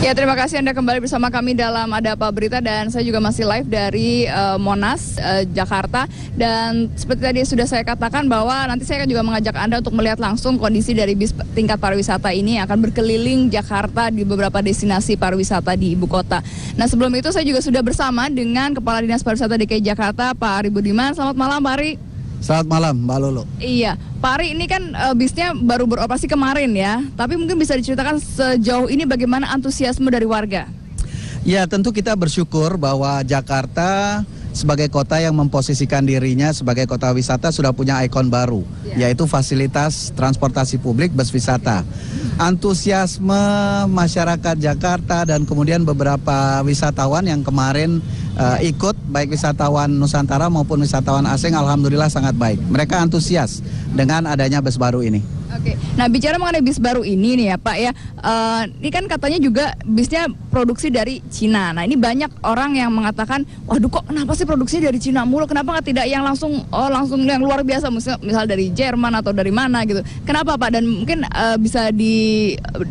Ya, terima kasih Anda kembali bersama kami dalam Ada Apa Berita, dan saya juga masih live dari Monas, Jakarta. Dan seperti tadi sudah saya katakan bahwa nanti saya akan juga mengajak Anda untuk melihat langsung kondisi dari bis tingkat pariwisata ini yang akan berkeliling Jakarta di beberapa destinasi pariwisata di ibu kota. Nah, sebelum itu saya juga sudah bersama dengan Kepala Dinas Pariwisata DKI Jakarta, Pak Ari Budiman. Selamat malam, Pak Ari. Selamat malam, Mbak Lulu. Iya, Pak Ari, ini kan bisnya baru beroperasi kemarin ya, tapi mungkin bisa diceritakan sejauh ini bagaimana antusiasme dari warga? Ya, tentu kita bersyukur bahwa Jakarta sebagai kota yang memposisikan dirinya sebagai kota wisata sudah punya ikon baru, yaitu fasilitas transportasi publik bus wisata. Antusiasme masyarakat Jakarta dan kemudian beberapa wisatawan yang kemarin ikut, baik wisatawan Nusantara maupun wisatawan asing, alhamdulillah sangat baik. Mereka antusias dengan adanya bus baru ini. Oke, nah bicara mengenai bis baru ini nih ya Pak ya, ini kan katanya juga bisnya produksi dari Cina. Nah, ini banyak orang yang mengatakan, waduh kok kenapa sih produksinya dari Cina mulu, kenapa nggak tidak yang langsung yang luar biasa, misal dari Jerman atau dari mana gitu. Kenapa Pak? Dan mungkin bisa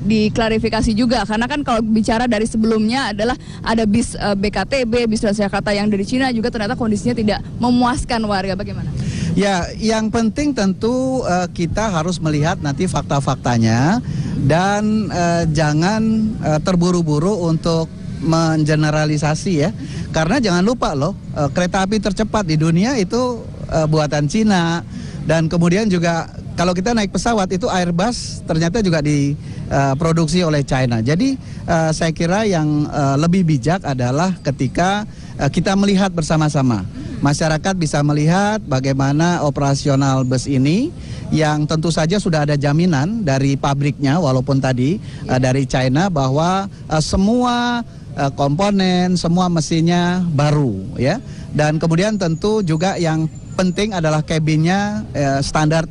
diklarifikasi juga, karena kan kalau bicara dari sebelumnya adalah ada bis BKTB, bis Transjakarta yang dari Cina juga ternyata kondisinya tidak memuaskan warga. Bagaimana? Ya, yang penting tentu kita harus melihat nanti fakta-faktanya dan jangan terburu-buru untuk mengeneralisasi ya. Karena jangan lupa loh, kereta api tercepat di dunia itu buatan Cina, dan kemudian juga kalau kita naik pesawat itu Airbus ternyata juga diproduksi oleh China. Jadi saya kira yang lebih bijak adalah ketika kita melihat bersama-sama. Masyarakat bisa melihat bagaimana operasional bus ini yang tentu saja sudah ada jaminan dari pabriknya, walaupun tadi dari China, bahwa semua komponen, semua mesinnya baru ya. Dan kemudian tentu juga yang penting adalah kabinnya standar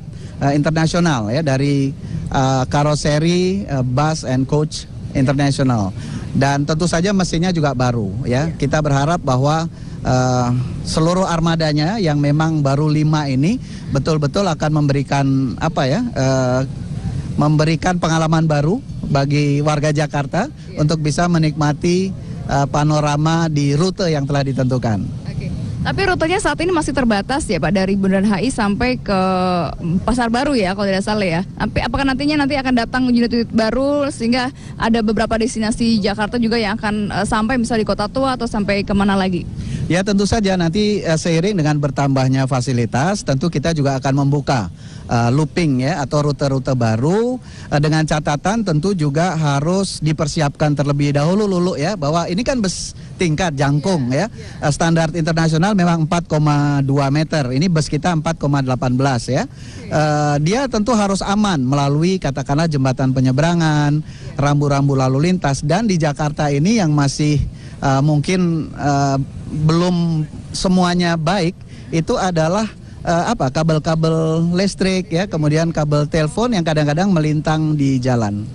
internasional ya, dari karoseri bus and coach internasional. Dan tentu saja mesinnya juga baru ya. Kita berharap bahwa seluruh armadanya yang memang baru 5 ini betul-betul akan memberikan memberikan pengalaman baru bagi warga Jakarta untuk bisa menikmati panorama di rute yang telah ditentukan. Tapi rutenya saat ini masih terbatas ya Pak, dari Bundaran HI sampai ke Pasar Baru ya kalau tidak salah ya. Apakah nantinya akan datang unit-unit baru sehingga ada beberapa destinasi Jakarta juga yang akan sampai misalnya di Kota Tua atau sampai kemana lagi? Ya, tentu saja nanti seiring dengan bertambahnya fasilitas tentu kita juga akan membuka looping ya atau rute-rute baru, dengan catatan tentu juga harus dipersiapkan terlebih dahulu Lulu ya, bahwa ini kan bus tingkat jangkung ya. Standar internasional memang 4,2 meter. Ini bus kita 4,18 ya. Dia tentu harus aman melalui katakanlah jembatan penyeberangan, rambu-rambu lalu lintas, dan di Jakarta ini yang masih mungkin belum semuanya baik itu adalah kabel-kabel listrik ya, kemudian kabel telepon yang kadang-kadang melintang di jalan.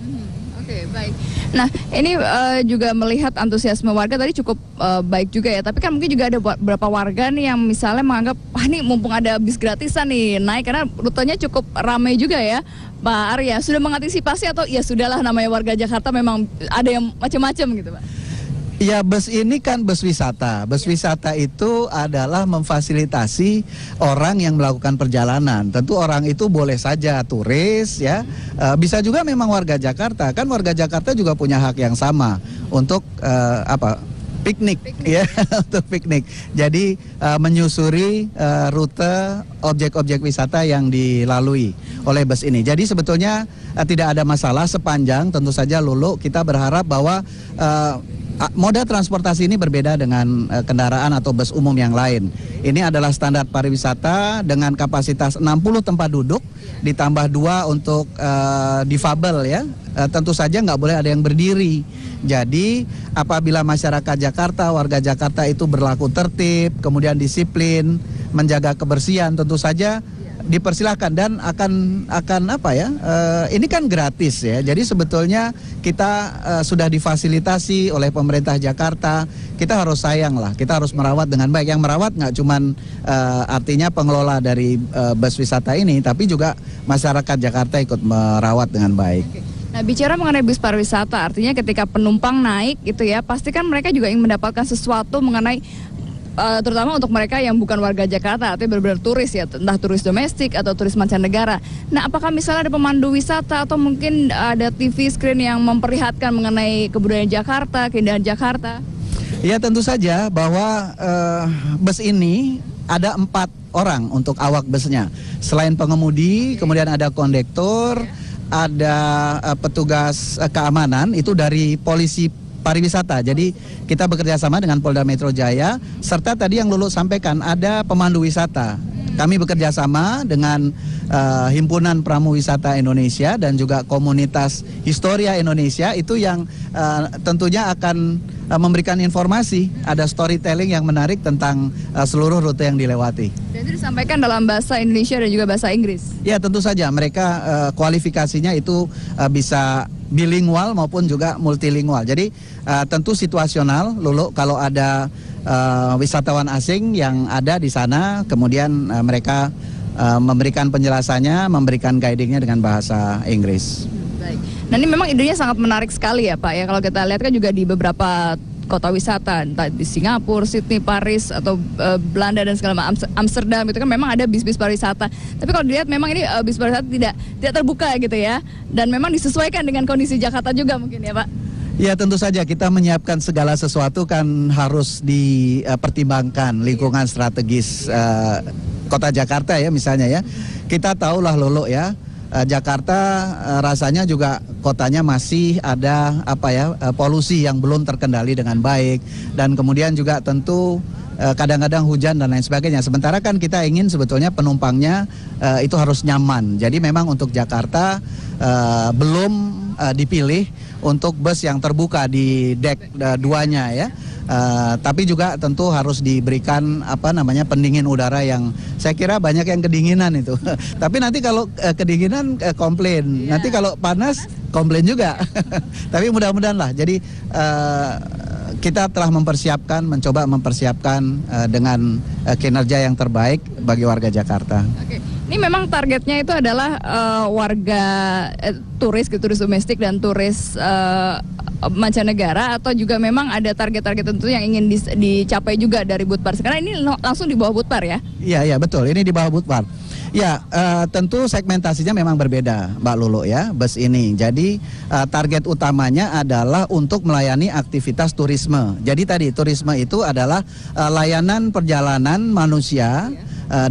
Oke, baik. Nah, ini juga melihat antusiasme warga tadi cukup baik juga ya. Tapi kan mungkin juga ada beberapa warga nih yang misalnya menganggap, wah ini mumpung ada bis gratisan nih naik, karena rutenya cukup ramai juga ya. Pak Arya, sudah mengantisipasi atau ya sudahlah, namanya warga Jakarta memang ada yang macam-macam gitu Pak? Ya, bus ini kan bus wisata. Bus wisata itu adalah memfasilitasi orang yang melakukan perjalanan. Tentu orang itu boleh saja turis ya, bisa juga memang warga Jakarta. Kan warga Jakarta juga punya hak yang sama untuk piknik ya, untuk piknik. Jadi menyusuri rute objek-objek wisata yang dilalui oleh bus ini. Jadi sebetulnya tidak ada masalah sepanjang tentu saja Lulu kita berharap bahwa moda transportasi ini berbeda dengan kendaraan atau bus umum yang lain. Ini adalah standar pariwisata dengan kapasitas 60 tempat duduk, ditambah 2 untuk difabel ya. Tentu saja nggak boleh ada yang berdiri. Jadi apabila masyarakat Jakarta, warga Jakarta itu berlaku tertib, kemudian disiplin, menjaga kebersihan, tentu saja dipersilahkan, dan akan ini kan gratis ya. Jadi sebetulnya kita sudah difasilitasi oleh pemerintah Jakarta. Kita harus sayang lah, kita harus merawat dengan baik. Yang merawat nggak cuman artinya pengelola dari bus wisata ini, tapi juga masyarakat Jakarta ikut merawat dengan baik. Nah, bicara mengenai bis pariwisata, artinya ketika penumpang naik gitu ya, pasti kan mereka juga ingin mendapatkan sesuatu mengenai terutama untuk mereka yang bukan warga Jakarta, artinya benar-benar turis ya, entah turis domestik atau turis mancanegara. Nah, apakah misalnya ada pemandu wisata atau mungkin ada TV screen yang memperlihatkan mengenai kebudayaan Jakarta, keindahan Jakarta? Ya tentu saja bahwa bus ini ada 4 orang untuk awak busnya. Selain pengemudi, kemudian ada kondektor, ada petugas keamanan itu dari polisi pariwisata. Jadi kita bekerja sama dengan Polda Metro Jaya, serta tadi yang Lulu sampaikan ada pemandu wisata. Kami bekerja sama dengan Himpunan Pramu Wisata Indonesia dan juga komunitas Historia Indonesia itu yang tentunya akan memberikan informasi, ada storytelling yang menarik tentang seluruh rute yang dilewati. Dan itu disampaikan dalam bahasa Indonesia dan juga bahasa Inggris? Ya, tentu saja mereka kualifikasinya itu bisa bilingual maupun juga multilingual. Jadi tentu situasional, Lulu, kalau ada wisatawan asing yang ada di sana, kemudian mereka memberikan penjelasannya, memberikan guidingnya dengan bahasa Inggris. Baik. Nah, ini memang idenya sangat menarik sekali ya Pak ya. Kalau kita lihat kan juga di beberapa kota wisata, entah di Singapura, Sydney, Paris atau Belanda dan segala macam, Amsterdam itu kan memang ada bis-bis pariwisata. Tapi kalau dilihat memang ini bis pariwisata tidak terbuka gitu ya. Dan memang disesuaikan dengan kondisi Jakarta juga mungkin ya Pak. Ya tentu saja kita menyiapkan segala sesuatu kan harus dipertimbangkan lingkungan strategis kota Jakarta ya misalnya ya. Kita tahulah Lolo ya, Jakarta rasanya juga kotanya masih ada polusi yang belum terkendali dengan baik, dan kemudian juga tentu kadang-kadang hujan dan lain sebagainya. Sementara kan kita ingin sebetulnya penumpangnya itu harus nyaman. Jadi memang untuk Jakarta belum dipilih untuk bus yang terbuka di dek duanya ya. Tapi juga tentu harus diberikan pendingin udara yang saya kira banyak yang kedinginan itu. Tapi nanti kalau kedinginan komplain, nanti kalau panas komplain juga. Tapi mudah-mudahan lah. Jadi kita telah mencoba mempersiapkan dengan kinerja yang terbaik bagi warga Jakarta. Oke. Ini memang targetnya itu adalah warga turis domestik dan turis mancanegara, atau juga memang ada target-target tentu yang ingin dicapai juga dari Budpar. Karena ini langsung di bawah Budpar ya? Iya betul, ini di bawah Budpar. Ya, tentu segmentasinya memang berbeda, Mbak Lulu ya, bus ini. Jadi target utamanya adalah untuk melayani aktivitas turisme. Jadi tadi turisme itu adalah layanan perjalanan manusia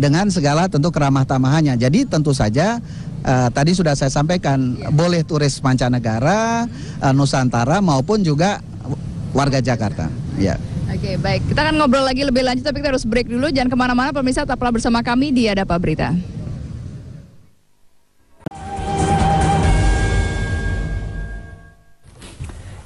dengan segala tentu keramah tamahannya. Jadi tentu saja tadi sudah saya sampaikan, boleh turis mancanegara, Nusantara maupun juga warga Jakarta. Ya. Oke, baik. Kita akan ngobrol lagi lebih lanjut, tapi kita harus break dulu. Jangan kemana-mana, pemirsa, tetaplah bersama kami di Ada Apa Berita.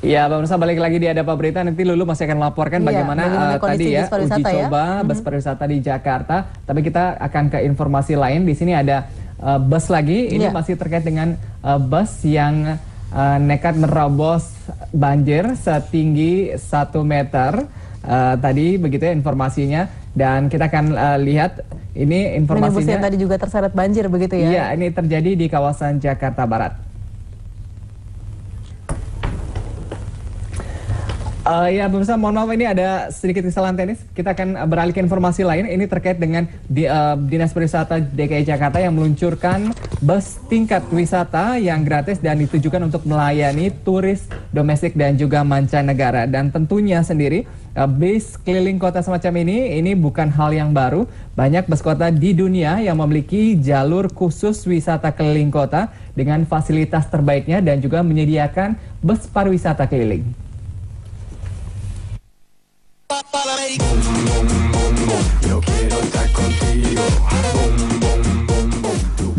Ya, pemirsa, balik lagi di Ada Apa Berita. Nanti Lulu masih akan melaporkan bagaimana tadi ya uji coba bus pariwisata di Jakarta. Tapi kita akan ke informasi lain. Di sini ada bus lagi. Ini masih terkait dengan bus yang nekat menerobos banjir setinggi 1 meter. Tadi begitu ya informasinya, dan kita akan lihat ini informasinya. Minibus yang tadi juga terseret banjir begitu ya? Iya, ini terjadi di kawasan Jakarta Barat. Ya pemirsa, mohon maaf ini ada sedikit kesalahan teknis. Kita akan beralih ke informasi lain. Ini terkait dengan Dinas Pariwisata DKI Jakarta yang meluncurkan bus tingkat wisata yang gratis dan ditujukan untuk melayani turis domestik dan juga mancanegara. Dan tentunya sendiri bis keliling kota semacam ini bukan hal yang baru. Banyak bus kota di dunia yang memiliki jalur khusus wisata keliling kota dengan fasilitas terbaiknya dan juga menyediakan bus pariwisata keliling.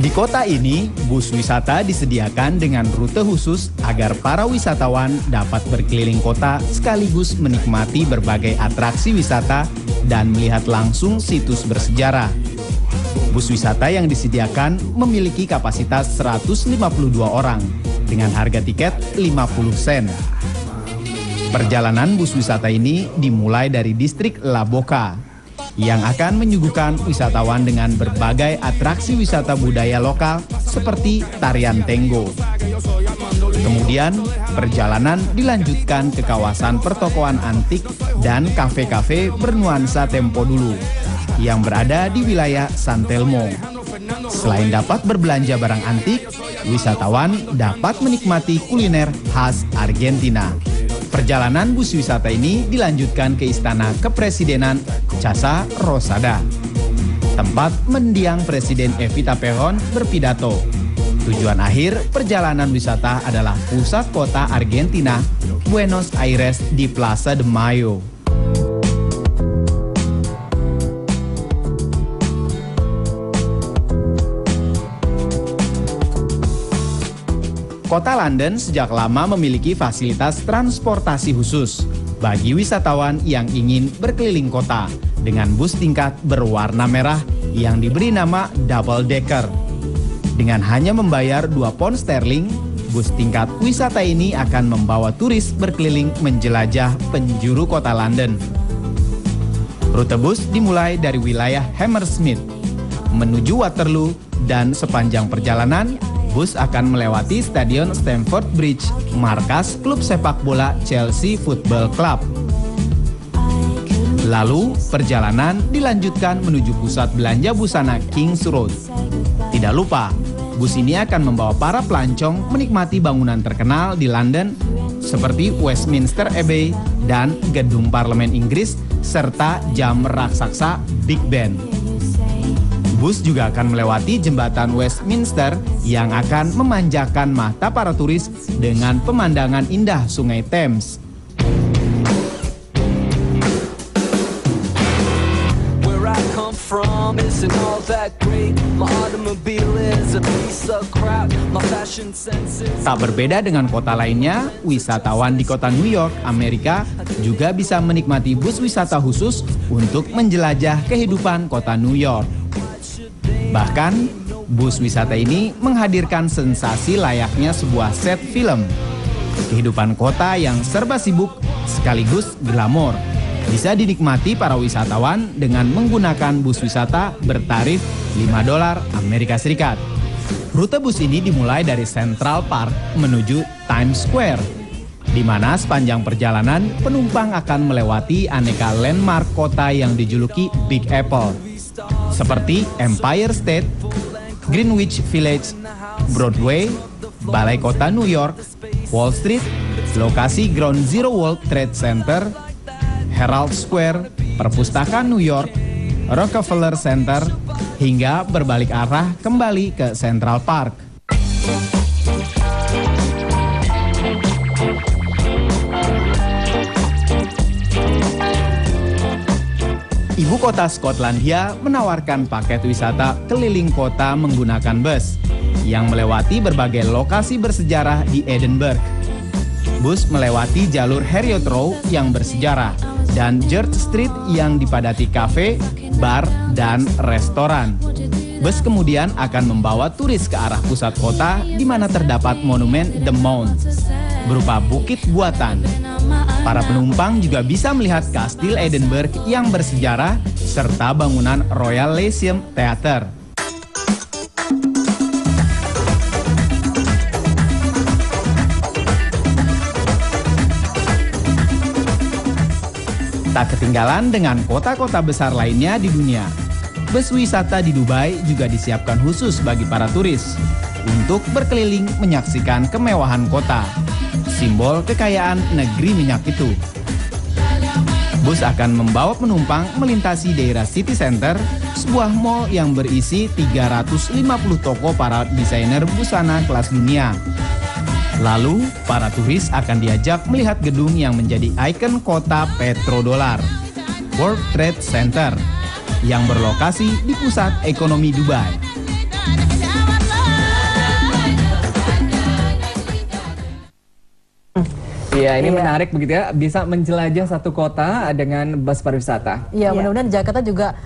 Di kota ini, bus wisata disediakan dengan rute khusus agar para wisatawan dapat berkeliling kota sekaligus menikmati berbagai atraksi wisata dan melihat langsung situs bersejarah. Bus wisata yang disediakan memiliki kapasitas 152 orang dengan harga tiket 50 sen. Perjalanan bus wisata ini dimulai dari distrik La Boca yang akan menyuguhkan wisatawan dengan berbagai atraksi wisata budaya lokal seperti tarian Tenggo. Kemudian, perjalanan dilanjutkan ke kawasan pertokoan antik dan kafe-kafe bernuansa tempo dulu yang berada di wilayah San Telmo. Selain dapat berbelanja barang antik, wisatawan dapat menikmati kuliner khas Argentina. Perjalanan bus wisata ini dilanjutkan ke Istana Kepresidenan Casa Rosada, tempat mendiang Presiden Evita Peron berpidato. Tujuan akhir perjalanan wisata adalah pusat kota Argentina, Buenos Aires di Plaza de Mayo. Kota London sejak lama memiliki fasilitas transportasi khusus bagi wisatawan yang ingin berkeliling kota dengan bus tingkat berwarna merah yang diberi nama double decker. Dengan hanya membayar 2 pound sterling, bus tingkat wisata ini akan membawa turis berkeliling menjelajah penjuru kota London. Rute bus dimulai dari wilayah Hammersmith menuju Waterloo dan sepanjang perjalanan bus akan melewati Stadion Stamford Bridge, markas klub sepak bola Chelsea Football Club. Lalu, perjalanan dilanjutkan menuju pusat belanja busana Kings Road. Tidak lupa, bus ini akan membawa para pelancong menikmati bangunan terkenal di London seperti Westminster Abbey dan Gedung Parlemen Inggris serta jam raksasa Big Ben. Bus juga akan melewati jembatan Westminster yang akan memanjakan mata para turis dengan pemandangan indah Sungai Thames. Tak berbeda dengan kota lainnya, wisatawan di kota New York, Amerika juga bisa menikmati bus wisata khusus untuk menjelajah kehidupan kota New York. Bahkan, bus wisata ini menghadirkan sensasi layaknya sebuah set film. Kehidupan kota yang serba sibuk sekaligus glamor bisa dinikmati para wisatawan dengan menggunakan bus wisata bertarif $5 Amerika Serikat. Rute bus ini dimulai dari Central Park menuju Times Square, di mana sepanjang perjalanan penumpang akan melewati aneka landmark kota yang dijuluki Big Apple, seperti Empire State, Greenwich Village, Broadway, Balai Kota New York, Wall Street, lokasi Ground Zero World Trade Center, Herald Square, Perpustakaan New York, Rockefeller Center, hingga berbalik arah kembali ke Central Park. Ibu kota Skotlandia menawarkan paket wisata keliling kota menggunakan bus yang melewati berbagai lokasi bersejarah di Edinburgh. Bus melewati jalur Heriot Row yang bersejarah dan George Street yang dipadati kafe, bar, dan restoran. Bus kemudian akan membawa turis ke arah pusat kota di mana terdapat monumen The Mount berupa bukit buatan. Para penumpang juga bisa melihat Kastil Edinburgh yang bersejarah serta bangunan Royal Lyceum Theatre. Tak ketinggalan dengan kota-kota besar lainnya di dunia, bus wisata di Dubai juga disiapkan khusus bagi para turis untuk berkeliling menyaksikan kemewahan kota, simbol kekayaan negeri minyak itu. Bus akan membawa penumpang melintasi daerah City Center, sebuah mall yang berisi 350 toko para desainer busana kelas dunia. Lalu, para turis akan diajak melihat gedung yang menjadi ikon kota petrodollar, World Trade Center, yang berlokasi di pusat ekonomi Dubai. Iya, ini menarik begitu ya, bisa menjelajah satu kota dengan bus pariwisata. Iya, mudah-mudahan Jakarta juga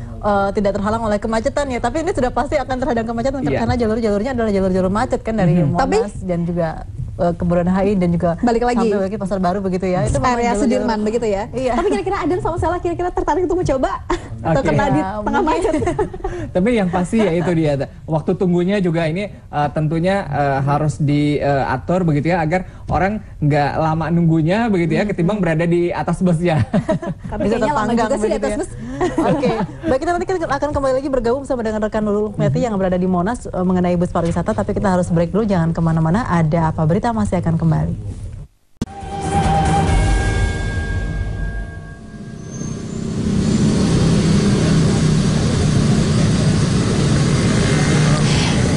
tidak terhalang oleh kemacetan ya, tapi ini sudah pasti akan terhadang kemacetan karena jalur-jalurnya adalah jalur-jalur macet kan dari Monas dan juga ke Bundaran HI dan juga Balik lagi. sampai lagi Pasar Baru begitu ya. Itu memang Area jalur-jalur- Sudirman begitu ya. Iya. Tapi kira-kira Adam sama Sela kira-kira tertarik untuk mencoba atau Oke. kena di Ya, tengah mungkin. macet? Tapi yang pasti ya itu dia. Waktu tunggunya juga ini tentunya harus diatur begitu ya agar orang nggak lama nunggunya begitu ya ketimbang berada di atas busnya. Tapi Bisa kayaknya lama terpanggang juga sih di begitu atas ya. bus. Oke, baik, kita nanti akan kembali lagi bergabung bersama dengan rekan Lulu Meti yang berada di Monas mengenai bus pariwisata. Tapi kita harus break dulu, jangan kemana-mana. Ada apa berita masih akan kembali.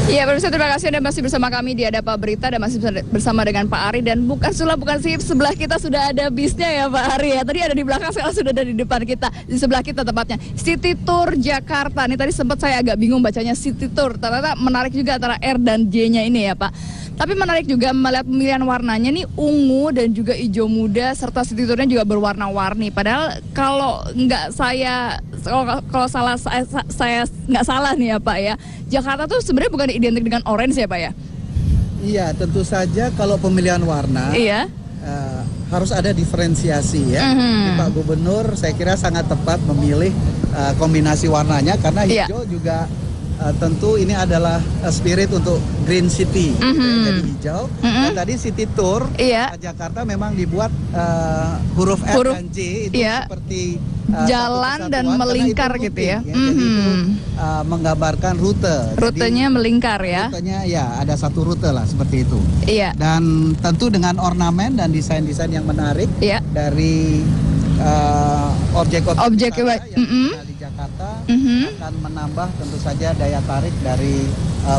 Iya, pemirsa, terima kasih Anda masih bersama kami di Ada Apa Berita dan masih bersama dengan Pak Ari, dan bukan sih sebelah kita sudah ada bisnya ya Pak Ari ya. Tadi ada di belakang, sekarang sudah ada di depan kita, di sebelah kita tepatnya. City Tour Jakarta. Ini tadi sempat saya agak bingung bacanya City Tour. Ternyata menarik juga antara R dan J-nya ini ya Pak. Tapi menarik juga melihat pemilihan warnanya nih, ungu dan juga hijau muda, serta City Tournya juga berwarna-warni. Padahal kalau nggak kalau saya nggak salah nih ya Pak ya, Jakarta tuh sebenarnya bukan identik dengan orange ya Pak ya? Iya, tentu saja kalau pemilihan warna Iya. harus ada diferensiasi ya. Pak Gubernur saya kira sangat tepat memilih kombinasi warnanya karena Iya. hijau juga tentu ini adalah spirit untuk Green City. Gitu ya. Jadi hijau. Dan tadi City Tour Iya. Jakarta memang dibuat huruf F Huruf, dan J itu iya. seperti Jalan satu dan kesatuan, karena melingkar itu gitu ya. looping, Jadi itu menggambarkan rute. Rutenya melingkar ya. Rutenya ya ada satu rute lah seperti itu. Iya. Dan tentu dengan ornamen dan desain-desain yang menarik Iya. dari objek-objek Objek, wisata yang mm-mm. ada di Jakarta Mhm. akan menambah tentu saja daya tarik dari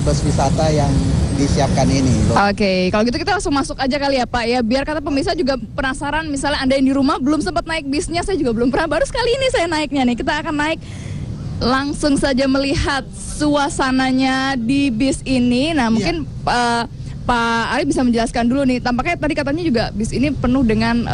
bus wisata yang disiapkan ini. Oke, kalau gitu kita langsung masuk aja kali ya Pak ya, biar kata pemirsa juga penasaran. Misalnya Anda yang di rumah belum sempat naik bisnya, saya juga belum pernah, baru sekali ini saya naiknya nih. Kita akan naik langsung saja melihat suasananya di bis ini. Nah mungkin Pak Ari bisa menjelaskan dulu nih, tampaknya tadi katanya juga bis ini penuh dengan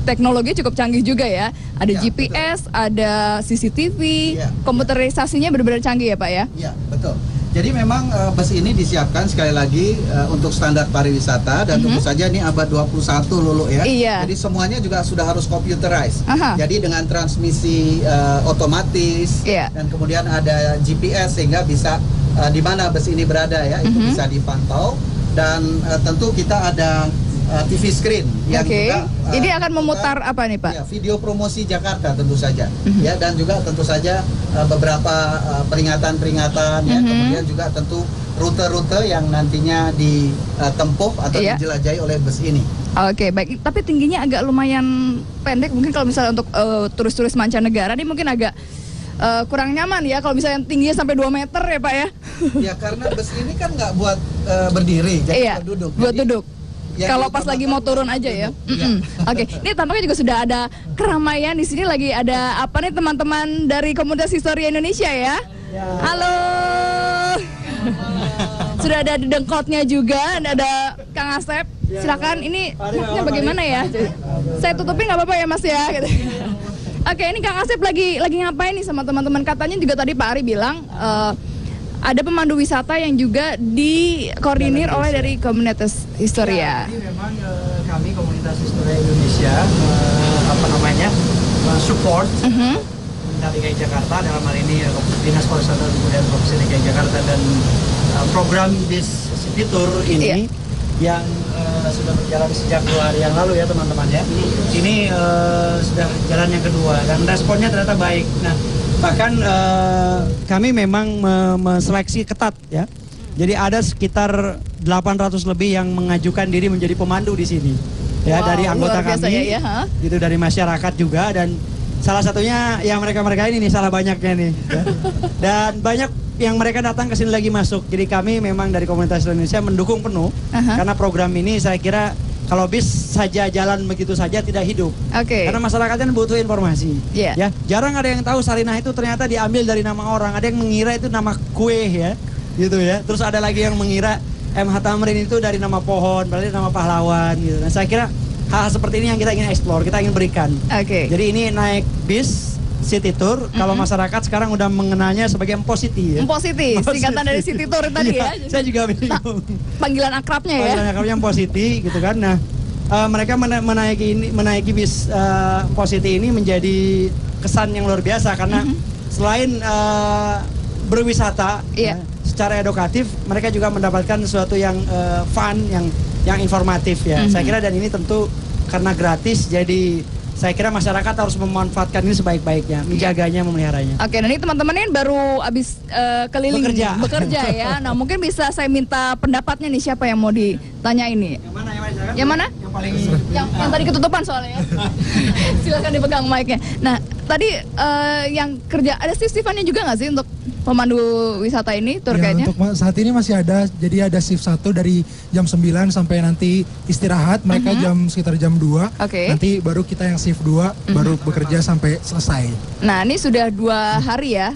teknologi cukup canggih juga ya. Ada Ya, GPS, ada CCTV, Ya, komputerisasinya benar-benar canggih ya Pak ya? Iya, betul. Jadi memang bus ini disiapkan sekali lagi untuk standar pariwisata dan tentu saja ini abad 21 Lulu ya. Iya. Jadi semuanya juga sudah harus computerized. Aha. Jadi dengan transmisi otomatis Iya. dan kemudian ada GPS sehingga bisa di mana bus ini berada ya, itu bisa dipantau dan tentu kita ada TV screen yang Oke. juga Ini akan memutar apa nih Pak? ya, video promosi Jakarta tentu saja ya, dan juga tentu saja beberapa peringatan-peringatan ya, kemudian juga tentu rute-rute yang nantinya ditempuh atau Iya. dijelajahi oleh bus ini. Oke, baik. Tapi tingginya agak lumayan pendek. Mungkin kalau misalnya untuk turis-turis mancanegara ini mungkin agak kurang nyaman ya kalau misalnya tingginya sampai 2 meter ya Pak ya? Ya karena bus ini kan nggak buat berdiri, jadi Iya, buat duduk. buat Jadi, duduk. yang Kalau pas diutamakan lagi mau turun aja ya. duduk. Iya. Oke, ini tampaknya juga sudah ada keramaian di sini, lagi ada apa nih teman-teman dari komunitas Histori Indonesia ya? Halo. Sudah ada dengkotnya juga, ada Kang Asep. Silakan, ini enaknya bagaimana ya? Saya tutupin nggak apa-apa ya Mas ya? Gitu. Oke, ini Kang Asep lagi ngapain nih sama teman-teman? Katanya juga tadi Pak Ari bilang ada pemandu wisata yang juga dikoordinir oleh dari komunitas Historia. Jadi memang kami komunitas Historia Indonesia support dari DKI Jakarta, dalam hal ini Dinas Pariwisata dan Kebudayaan Provinsi DKI Jakarta, dan program bis City Tour ini yang sudah berjalan sejak 2 hari yang lalu ya teman-teman ya. Ini sudah jalan yang kedua dan responnya ternyata baik. Nah, bahkan kami memang meseleksi ketat ya. Jadi ada sekitar 800 lebih yang mengajukan diri menjadi pemandu di sini. Ya, Wow, dari anggota luar biasa kami. ya, ha? Gitu, dari masyarakat juga, dan salah satunya yang mereka-mereka ini nih, salah banyaknya nih. Ya. Dan banyak yang mereka datang ke sini lagi masuk. Jadi kami memang dari komunitas Indonesia mendukung penuh karena program ini saya kira kalau bis saja jalan begitu saja tidak hidup. Oke. Karena masyarakat kan butuh informasi. Iya. Ya, jarang ada yang tahu Sarinah itu ternyata diambil dari nama orang. Ada yang mengira itu nama kue ya, gitu ya. Terus ada lagi yang mengira MH Tamrin itu dari nama pohon, berarti nama pahlawan gitu. Nah, saya kira hal seperti ini yang kita ingin explore, kita ingin berikan. Oke. Jadi ini naik bis City Tour. Kalau masyarakat sekarang udah mengenalnya sebagai Mpositi ya. Mpositi, singkatan dari City Tour tadi ya. Saya juga bingung. Panggilan akrabnya ya. Panggilan akrabnya Mpositi gitu kan. Nah, mereka menaiki bis Mpositi ini menjadi kesan yang luar biasa karena selain berwisata secara edukatif, mereka juga mendapatkan sesuatu yang fun, yang informatif ya. Saya kira dan ini tentu karena gratis, jadi saya kira masyarakat harus memanfaatkan ini sebaik-baiknya, menjaganya, memeliharanya. Oke, dan ini teman-teman ini baru habis keliling bekerja ya. Nah, mungkin bisa saya minta pendapatnya nih, siapa yang mau ditanya ini? Yang mana? Yang paling yang tadi ketutupan soalnya ya. Silakan dipegang mic-nya. Nah, tadi yang kerja ada shift-shiftannya juga nggak sih untuk pemandu wisata ini tour guide-nya? Untuk saat ini masih ada, jadi ada shift 1 dari jam 9 sampai nanti istirahat, mereka sekitar jam 2. Nanti baru kita yang shift 2 baru bekerja sampai selesai. Nah, ini sudah 2 hari ya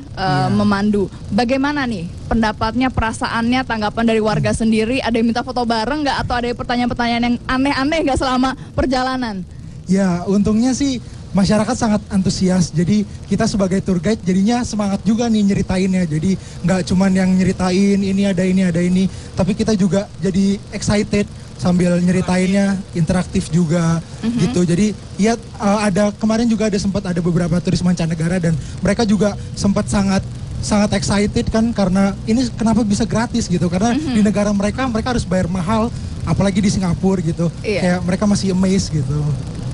memandu. Bagaimana nih pendapatnya, perasaannya, tanggapan dari warga sendiri? Ada yang minta foto bareng nggak atau ada pertanyaan-pertanyaan yang aneh-aneh nggak selama perjalanan? Ya, untungnya sih masyarakat sangat antusias, jadi kita sebagai tour guide jadinya semangat juga nih nyeritainnya. Jadi nggak cuman yang nyeritain ini ada ini, tapi kita juga jadi excited sambil nyeritainnya, interaktif juga gitu. Jadi ya ada kemarin juga sempat ada beberapa turis mancanegara dan mereka juga sempat sangat excited kan karena ini kenapa bisa gratis gitu, karena di negara mereka harus bayar mahal, apalagi di Singapura gitu. Kayak mereka masih amazed gitu.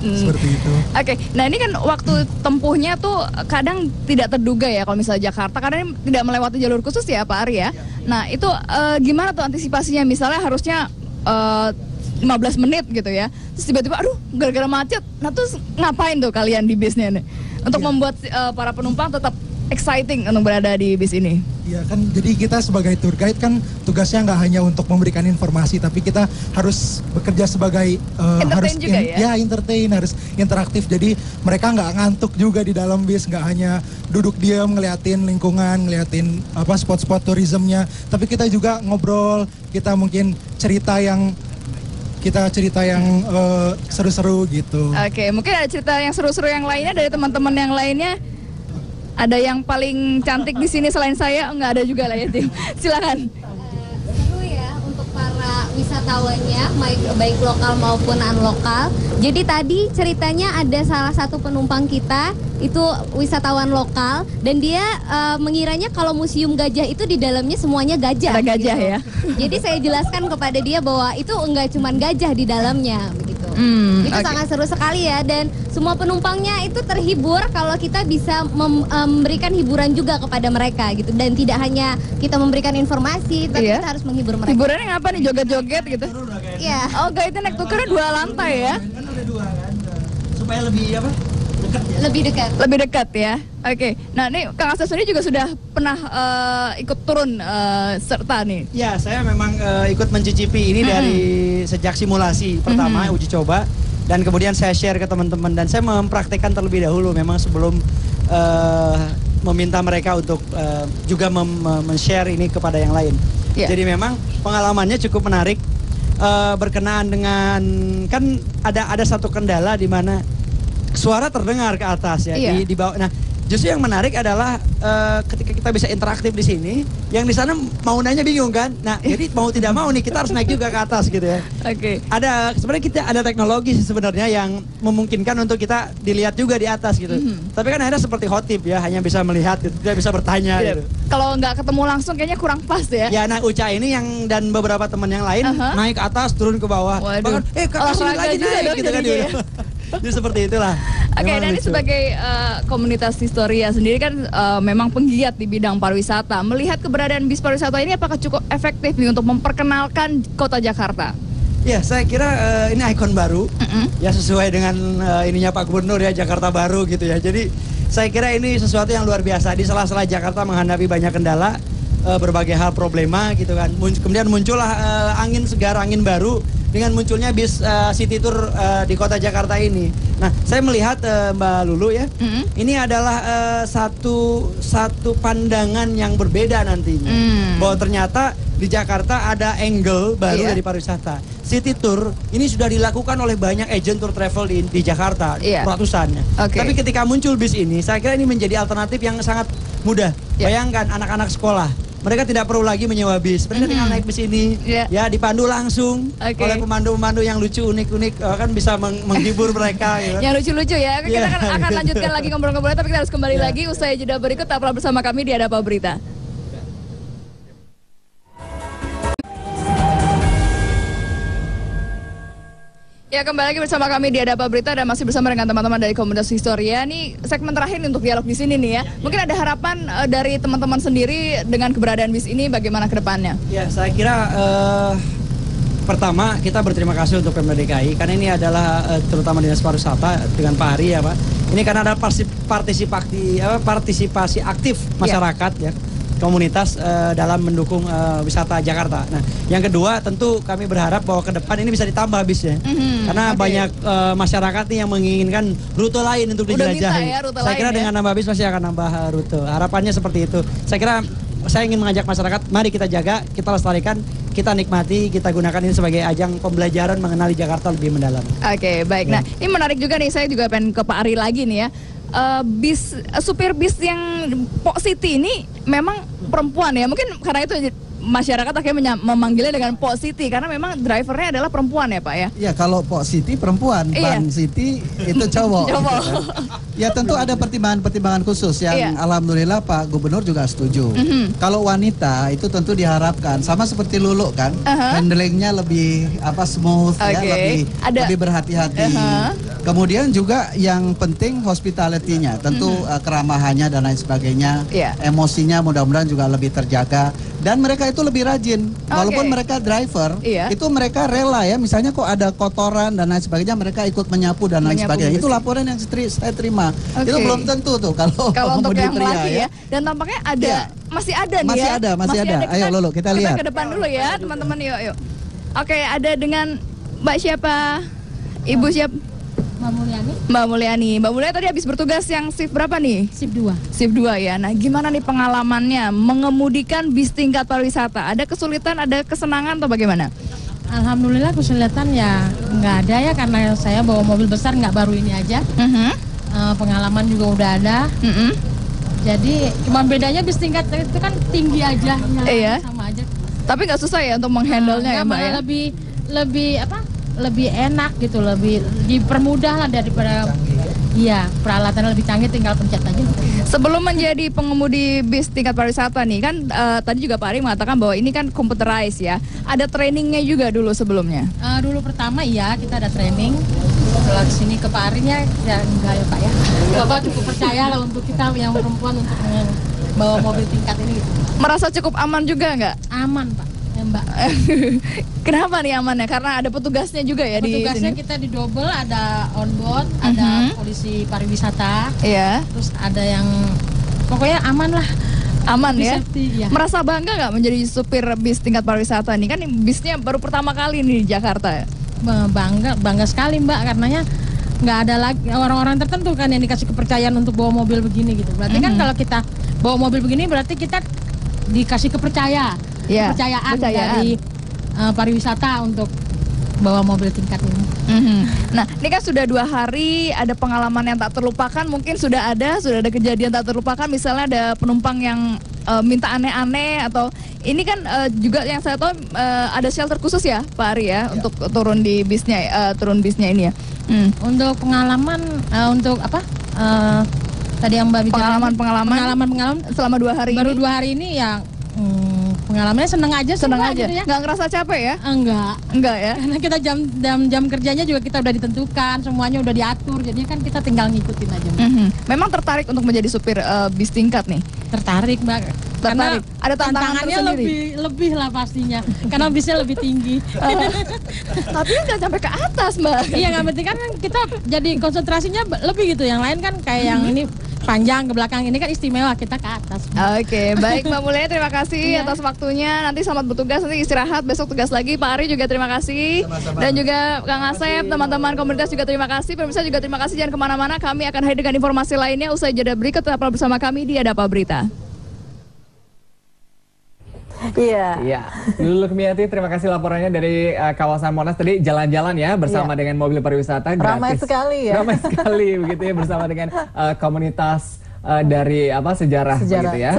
Seperti itu. Oke, nah ini kan waktu tempuhnya tuh kadang tidak terduga ya kalau misalnya Jakarta, karena ini tidak melewati jalur khusus ya Pak Ari ya. Nah itu gimana tuh antisipasinya, misalnya harusnya 15 menit gitu ya, terus tiba-tiba aduh gara-gara macet, nah terus ngapain tuh kalian di bisnya nih untuk membuat para penumpang tetap exciting untuk berada di bis ini? Iya kan, jadi kita sebagai tour guide kan tugasnya nggak hanya untuk memberikan informasi, tapi kita harus bekerja sebagai entertain, harus interaktif. Jadi mereka nggak ngantuk juga di dalam bis, nggak hanya duduk diam ngeliatin lingkungan, ngeliatin spot-spot turismenya, tapi kita juga ngobrol, kita mungkin cerita yang seru-seru gitu. Oke, mungkin ada cerita yang seru-seru yang lainnya dari teman-teman yang lainnya. Ada yang paling cantik di sini selain saya? Enggak ada juga lah ya, Tim. Silakan. Seru ya untuk para wisatawannya, baik lokal maupun non-lokal. Jadi tadi ceritanya ada salah satu penumpang kita, itu wisatawan lokal, dan dia mengiranya kalau museum gajah itu di dalamnya semuanya gajah. Ada gajah gitu ya? Jadi saya jelaskan kepada dia bahwa itu enggak cuma gajah di dalamnya, begitu. Itu sangat seru sekali ya, dan semua penumpangnya itu terhibur kalau kita bisa memberikan hiburan juga kepada mereka gitu, dan tidak hanya kita memberikan informasi, tapi kita harus menghibur mereka. Hiburannya ngapa nih, joget-joget gitu? Iya. Oh, guide-nya naik tukernya 2 lantai ya? Kan ada 2 kan, supaya lebih dekat ya? Lebih dekat ya. Oke. Nah, ini Kang Asep sendiri juga sudah pernah ikut turun serta nih. Ya, saya memang ikut mencicipi ini dari sejak simulasi pertama, uji coba, dan kemudian saya share ke teman-teman, dan saya mempraktekkan terlebih dahulu memang sebelum meminta mereka untuk juga men-share ini kepada yang lain. Jadi memang pengalamannya cukup menarik, berkenaan dengan, kan ada satu kendala di mana suara terdengar ke atas ya, di bawah. Nah, justru yang menarik adalah ketika kita bisa interaktif di sini, yang di sana mau nanya bingung kan. Nah, jadi mau tidak mau nih kita harus naik juga ke atas gitu ya. Sebenarnya kita ada teknologi sebenarnya yang memungkinkan untuk kita dilihat juga di atas gitu. Tapi kan akhirnya seperti khotib ya, hanya bisa melihat gitu, tidak bisa bertanya gitu. Kalau nggak ketemu langsung kayaknya kurang pas ya. Ya, nah Uca ini dan beberapa teman yang lain naik ke atas, turun ke bawah. Bahkan kakak sini lagi naik gitu kan. Jadi seperti itulah. Oke, dan ini sebagai komunitas Historia sendiri kan memang penggiat di bidang pariwisata. Melihat keberadaan bis pariwisata ini apakah cukup efektif nih untuk memperkenalkan kota Jakarta? Ya, saya kira ini ikon baru. Ya, sesuai dengan ininya Pak Gubernur ya, Jakarta baru gitu ya. Jadi saya kira ini sesuatu yang luar biasa. Di sela-sela Jakarta menghadapi banyak kendala, berbagai hal problema gitu kan. Kemudian muncullah angin segar, angin baru dengan munculnya bis City Tour di kota Jakarta ini. Nah, saya melihat Mbak Lulu ya, ini adalah satu pandangan yang berbeda nantinya. Bahwa ternyata di Jakarta ada angle baru dari pariwisata. City Tour ini sudah dilakukan oleh banyak agent tour travel di Jakarta, ratusan. Tapi ketika muncul bis ini, saya kira ini menjadi alternatif yang sangat mudah. Bayangkan anak-anak sekolah, mereka tidak perlu lagi menyewa bis. Mereka tinggal naik bis ini, ya dipandu langsung oleh pemandu-pemandu yang lucu, unik-unik, kan bisa menghibur mereka. Gitu. Yang lucu-lucu ya. Kita akan lanjutkan lagi ngobrol-ngobrolnya, tapi kita harus kembali lagi usai jeda berikut. Tetaplah bersama kami di Ada Apa Berita. Ya, kembali lagi bersama kami di Ada Apa Berita dan masih bersama dengan teman-teman dari komunitas Historia. Ini segmen terakhir untuk dialog di sini nih ya. Mungkin ada harapan dari teman-teman sendiri dengan keberadaan bis ini bagaimana ke depannya? Ya, saya kira pertama kita berterima kasih untuk Pemda DKI karena ini adalah terutama Dinas Pariwisata dengan Pak Ari ya Pak. Ini karena ada partisipasi aktif masyarakat ya. Komunitas dalam mendukung wisata Jakarta. Nah, yang kedua tentu kami berharap bahwa ke depan ini bisa ditambah bisnya. Karena banyak masyarakat nih yang menginginkan rute lain untuk dijelajahi. Saya kira dengan nambah bis pasti akan nambah rute. Harapannya seperti itu. Saya kira saya ingin mengajak masyarakat, mari kita jaga, kita lestarikan, kita nikmati, kita gunakan ini sebagai ajang pembelajaran mengenali Jakarta lebih mendalam. Oke, baik. Nah, ini menarik juga nih, saya juga pengen ke Pak Ari lagi nih ya. Supir bis yang Pok Siti ini memang perempuan ya, mungkin karena itu masyarakat akhirnya memanggilnya dengan Pok Siti karena memang drivernya adalah perempuan ya Pak ya? Ya kalau Pok Siti perempuan, Bang Siti itu cowok. Gitu kan. Ya tentu ada pertimbangan-pertimbangan khusus yang alhamdulillah Pak Gubernur juga setuju. Kalau wanita itu tentu diharapkan sama seperti Lulu kan, handlingnya lebih smooth ya, lebih berhati-hati. Kemudian juga yang penting hospitality-nya, tentu keramahannya dan lain sebagainya, emosinya mudah-mudahan juga lebih terjaga. Dan mereka itu lebih rajin, walaupun mereka driver, itu mereka rela ya, misalnya kok ada kotoran dan lain sebagainya, mereka ikut menyapu dan lain sebagainya. Itu laporan yang saya terima. Itu belum tentu tuh kalau untuk yang pria laki ya. Dan tampaknya ada, masih ada nih ya. Masih ada. Ayo Lolo, kita lihat. Kita ke depan dulu ya teman-teman, yuk. Oke, ada dengan Mbak siapa? Ibu siapa? Mbak Mulyani tadi habis bertugas yang shift berapa nih? Shift 2. Shift 2 ya. Nah, gimana nih pengalamannya mengemudikan bis tingkat pariwisata? Ada kesulitan, ada kesenangan atau bagaimana? Alhamdulillah kesulitan ya nggak ada ya karena saya bawa mobil besar, nggak baru ini aja. Pengalaman juga udah ada. Jadi cuma bedanya bis tingkat itu kan tinggi aja, sama aja. Tapi nggak susah ya untuk menghandle-nya ya Mbak ya? Lebih enak gitu, lebih dipermudah lah daripada peralatan lebih canggih, tinggal pencet aja. Sebelum menjadi pengemudi bis tingkat pariwisata nih kan tadi juga Pak Ari mengatakan bahwa ini kan computerized ya. Ada trainingnya juga dulu sebelumnya? Dulu pertama kita ada training. Setelah kesini ke Pak Arinya ya enggak ya Pak ya. Bapak cukup percaya lah untuk kita yang perempuan untuk bawa mobil tingkat ini gitu. Merasa cukup aman juga nggak? Aman Pak. Mbak. Kenapa nih amannya? Karena ada petugasnya juga ya petugasnya di sini? Kita di double, ada on board, ada polisi pariwisata. Terus ada yang pokoknya aman lah. Aman ya? Safety, ya. Merasa bangga nggak menjadi supir bis tingkat pariwisata nih? Kan bisnya baru pertama kali nih di Jakarta. Bangga sekali Mbak, karenanya nggak ada lagi orang-orang tertentu kan yang dikasih kepercayaan untuk bawa mobil begini gitu. Berarti kan kalau kita bawa mobil begini berarti kita dikasih kepercayaan dari pariwisata untuk bawa mobil tingkat ini. Nah, ini kan sudah 2 hari, ada pengalaman yang tak terlupakan, mungkin sudah ada kejadian tak terlupakan, misalnya ada penumpang yang minta aneh-aneh atau ini kan juga yang saya tahu ada shelter khusus ya Pak Ari ya untuk turun di bisnya, ini ya. Untuk pengalaman untuk apa? Tadi yang Mbak bicara pengalaman selama 2 hari baru 2 hari ini ya. Pengalamannya seneng aja gitu ya. Nggak ngerasa capek ya? Enggak ya. Karena kita jam kerjanya juga kita udah ditentukan, semuanya udah diatur, jadi kan kita tinggal ngikutin aja. Memang tertarik untuk menjadi supir bis tingkat nih? Tertarik Mbak. Karena ada tantangannya lebih lah pastinya. Karena bisnya lebih tinggi. Tapi nggak sampai ke atas Mbak. Iya, nggak penting kan kita jadi konsentrasinya lebih gitu. Yang lain kan kayak yang ini panjang ke belakang, ini kan istimewa, kita ke atas. Oke, baik Mbak Mulyani, terima kasih atas waktunya. Nanti selamat bertugas, nanti istirahat, besok tugas lagi. Pak Ari juga terima kasih. Sama-sama. Dan juga Kang Asep, teman-teman komunitas juga terima kasih. Pemirsa juga terima kasih, jangan kemana-mana. Kami akan hadir dengan informasi lainnya usai jeda berikut. Tetaplah bersama kami di Ada Apa Berita. Iya. Lulu Lukmiati, terima kasih laporannya dari kawasan Monas tadi, jalan-jalan ya bersama dengan mobil pariwisata gratis. Ramai sekali ya. Ramai sekali begitu ya bersama dengan komunitas dari sejarah begitu ya.